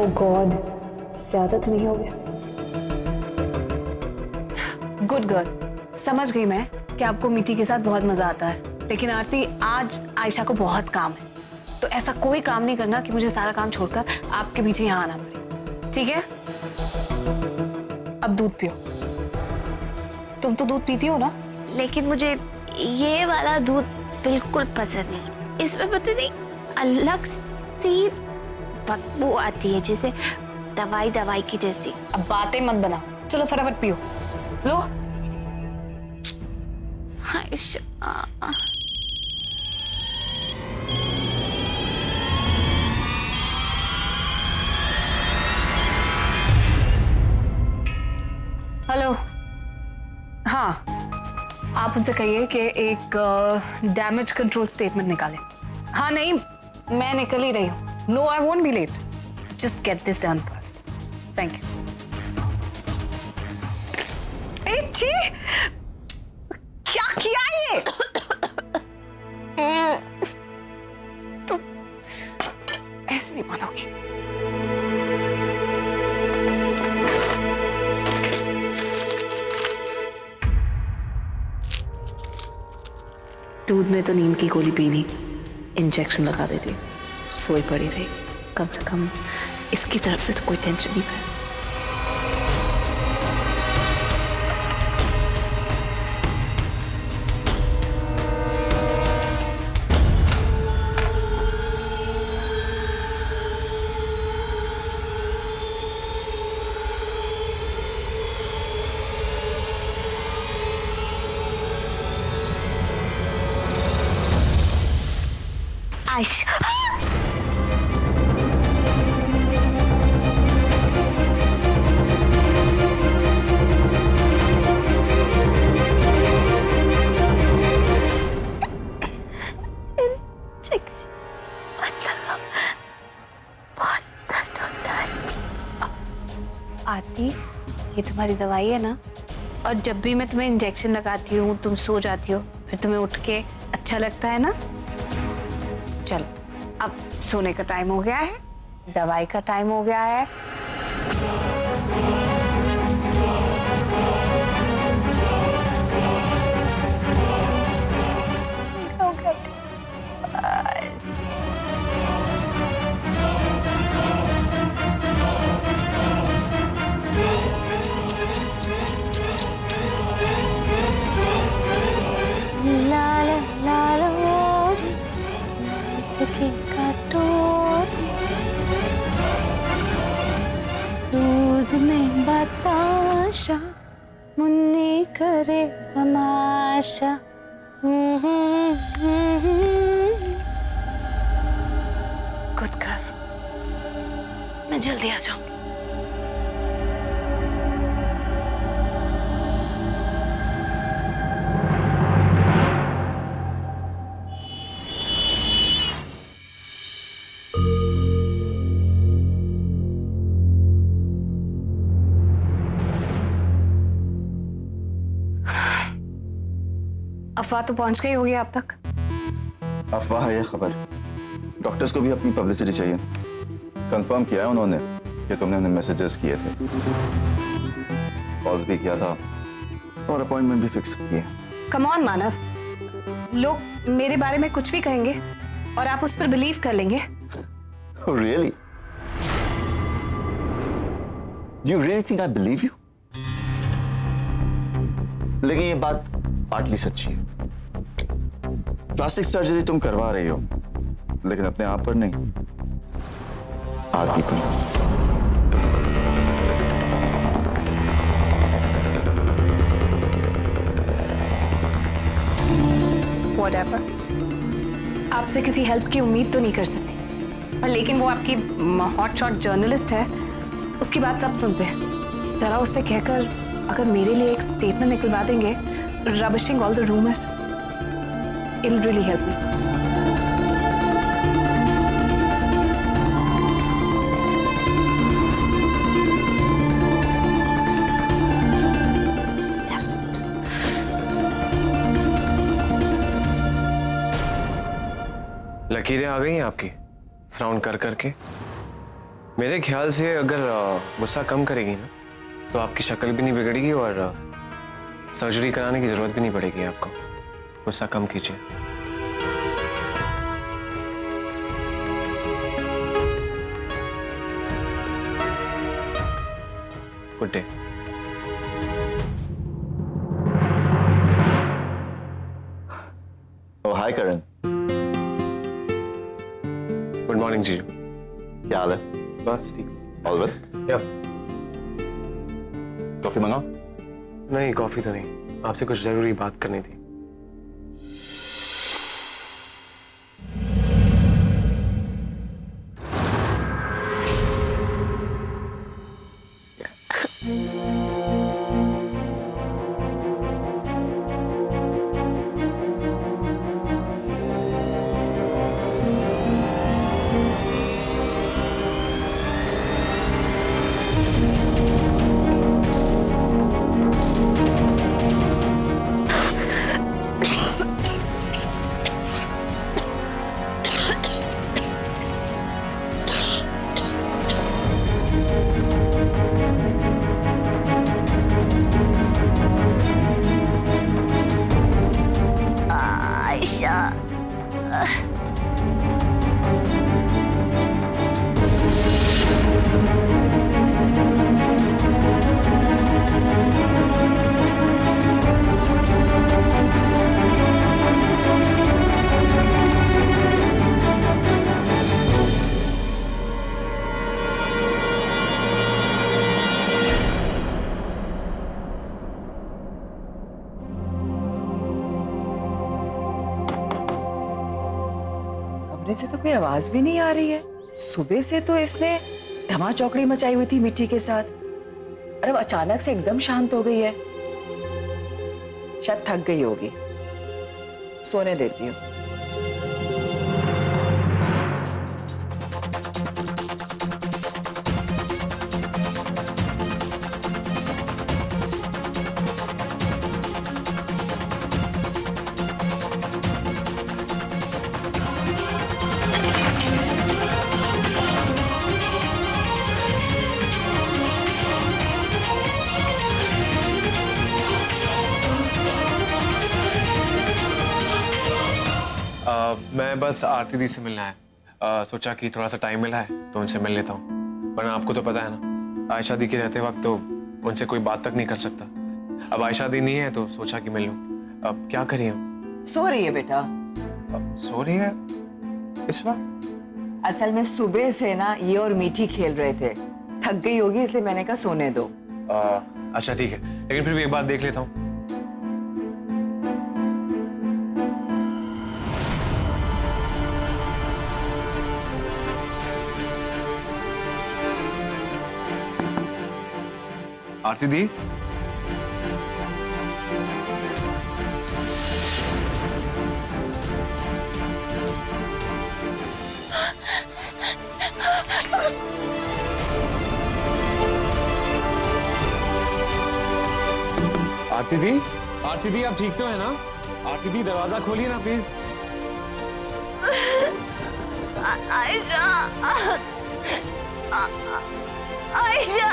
ओ God, ज्यादा तो नहीं हो गया? गुड गर्ल, समझ गई मैं कि आपको मीठी के साथ बहुत मजा आता है, लेकिन आरती आज आयशा को बहुत काम है, तो ऐसा कोई काम नहीं करना कि मुझे सारा काम छोड़कर आपके पीछे यहाँ आना पड़े, ठीक है? अब दूध पियो। तुम तो दूध पीती हो ना? लेकिन मुझे ये वाला दूध बिल्कुल पसंद नहीं, इसमें पता नहीं अलग सी बदबू आती है, जैसे दवाई की जैसी। अब बातें मत बनाओ, चलो फटाफट पियो। लो। हेलो। हाँ, आप उनसे कहिए कि एक डैमेज कंट्रोल स्टेटमेंट निकालें। हाँ नहीं, मैं निकल ही रही हूँ। No, I won't be late. Just get this done first. Thank you. क्या किया ये? तो ऐसे नहीं मानोगी। दूध में तो नींद की गोली पीनी, इंजेक्शन लगा देती, सोई पड़ी रही। कम से कम इसकी तरफ से तो कोई टेंशन नहीं है। आयशा, बहुत दर्द होता है। आरती, ये तुम्हारी दवाई है ना? और जब भी मैं तुम्हें इंजेक्शन लगाती हूँ तुम सो जाती हो, फिर तुम्हें उठ के अच्छा लगता है ना? चलो, अब सोने का टाइम हो गया है, दवाई का टाइम हो गया है। दूध में बताशा, मुन्नी करे तमाशा। गुड गर्ल, मैं जल्दी आ जाऊंगी। अफवाह तो पहुंच गई होगी आप तक। अफवाह है ये खबर, डॉक्टर्स को भी अपनी पब्लिसिटी चाहिए। कंफर्म किया है उन्होंने कि तुमने उन्हें मैसेजेस किए थे, कॉल्स भी किया था और अपॉइंटमेंट भी फिक्स की है। कम ऑन मानव, लोग मेरे बारे में कुछ भी कहेंगे और आप उस पर बिलीव कर लेंगे। Really? Do you really think I believe you? लेकिन ये बात पार्टली सच्ची है। प्लास्टिक सर्जरी तुम करवा रही हो, लेकिन अपने आप पर नहीं, आरती पर। Whatever. आपसे किसी हेल्प की उम्मीद तो नहीं कर सकती, पर लेकिन वो आपकी हॉट शॉट जर्नलिस्ट है, उसकी बात सब सुनते हैं। जरा उससे कहकर अगर मेरे लिए एक स्टेटमेंट निकलवा देंगे, rubbishing all the rumours, it will really help me. लकीरें आ गई हैं आपकी फ्राउन कर करके। मेरे ख्याल से अगर गुस्सा कम करेगी ना तो आपकी शक्ल भी नहीं बिगड़ेगी और सर्जरी कराने की जरूरत भी नहीं पड़ेगी आपको। गुस्सा कम कीजिए। Good day. Oh hi Karan, good morning जीजू। क्या हाल है? बस ठीक। All well? या कॉफी मंगाओ? नहीं, कॉफी तो नहीं, आपसे कुछ जरूरी बात करनी थी। आयशा, कमरे से तो कोई आवाज भी नहीं आ रही है। सुबह से तो इसने धमा चौकड़ी मचाई हुई थी मिट्टी के साथ, और अब अचानक से एकदम शांत हो गई है। शायद थक गई होगी, सोने देती हूँ। मैं बस आरती दी से मिलना है। सोचा कि थोड़ा सा टाइम मिला है तो उनसे मिल लेता हूँ, वरना आपको तो पता है ना, आयशा दी के रहते वक्त तो उनसे कोई बात तक नहीं कर सकता। अब आयशा दी नहीं है तो सोचा कि मिल लूं। अब क्या करिए? सो रही है बेटा। अब सो रही है इस वक्त? असल में सुबह से ना ये और मीठी खेल रहे थे, थक गई होगी इसलिए मैंने कहा सोने दो। अच्छा ठीक है, लेकिन फिर भी एक बात देख लेता हूँ। आरती दी, आरती दी, आरती दी आप ठीक तो है ना? आरती दी दरवाजा खोलिए ना प्लीज। आयशा, आयशा,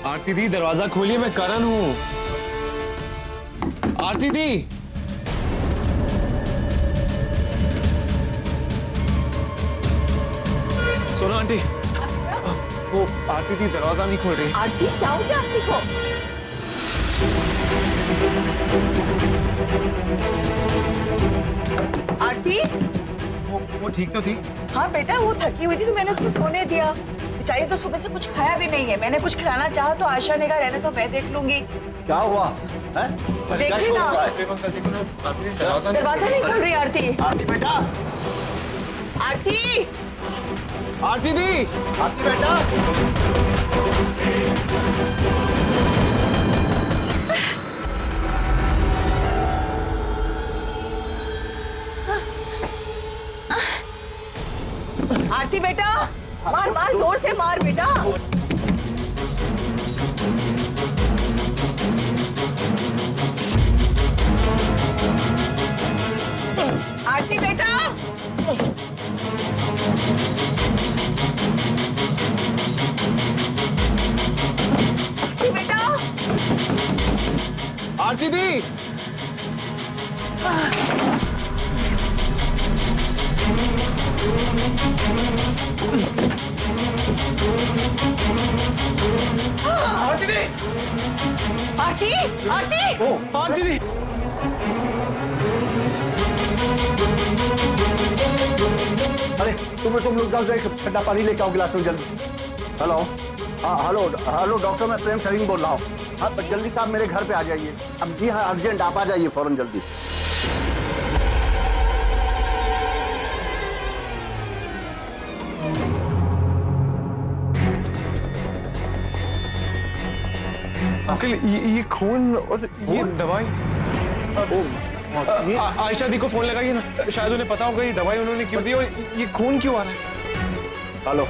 आरती दी दरवाजा खोलिए, मैं करण हूँ। आरती दी, सोना आंटी, वो आरती दी दरवाजा नहीं खोल रही। आरती क्या हो गया आरती को? आरती, वो ठीक तो थी? हाँ बेटा, वो थकी हुई थी तो मैंने उसको सोने दिया। बेचारी तो सुबह से कुछ खाया भी नहीं है। मैंने कुछ खिलाना चाहा तो आशा ने कहा रहने तो मैं देख लूंगी। क्या हुआ है? देखिए ना, दरवाजा नहीं खोल रही आरती। आरती बेटा, आरती, आरती दी, आरती बेटा। आरती बेटा, मार मार, जोर से मार बेटा। आरती बेटा, आरती दी, आरती आरती आरती दी। अरे तुम लोग जाओ, एक ठंडा पानी लेके आओ गिलास में जल्दी। हेलो, हाँ हेलो हेलो डॉक्टर, मैं प्रेम सिंह बोल रहा हूँ। हाँ तो जल्दी से आप मेरे घर पे आ जाइए। अब जी हाँ, अर्जेंट आप आ जाइए फौरन जल्दी। अंकल ये खून और ये दवाई। आयशा दी को फोन लगाइए ना, शायद उन्हें पता होगा ये दवाई उन्होंने क्यों दी और ये खून क्यों आ रहा है। हेलो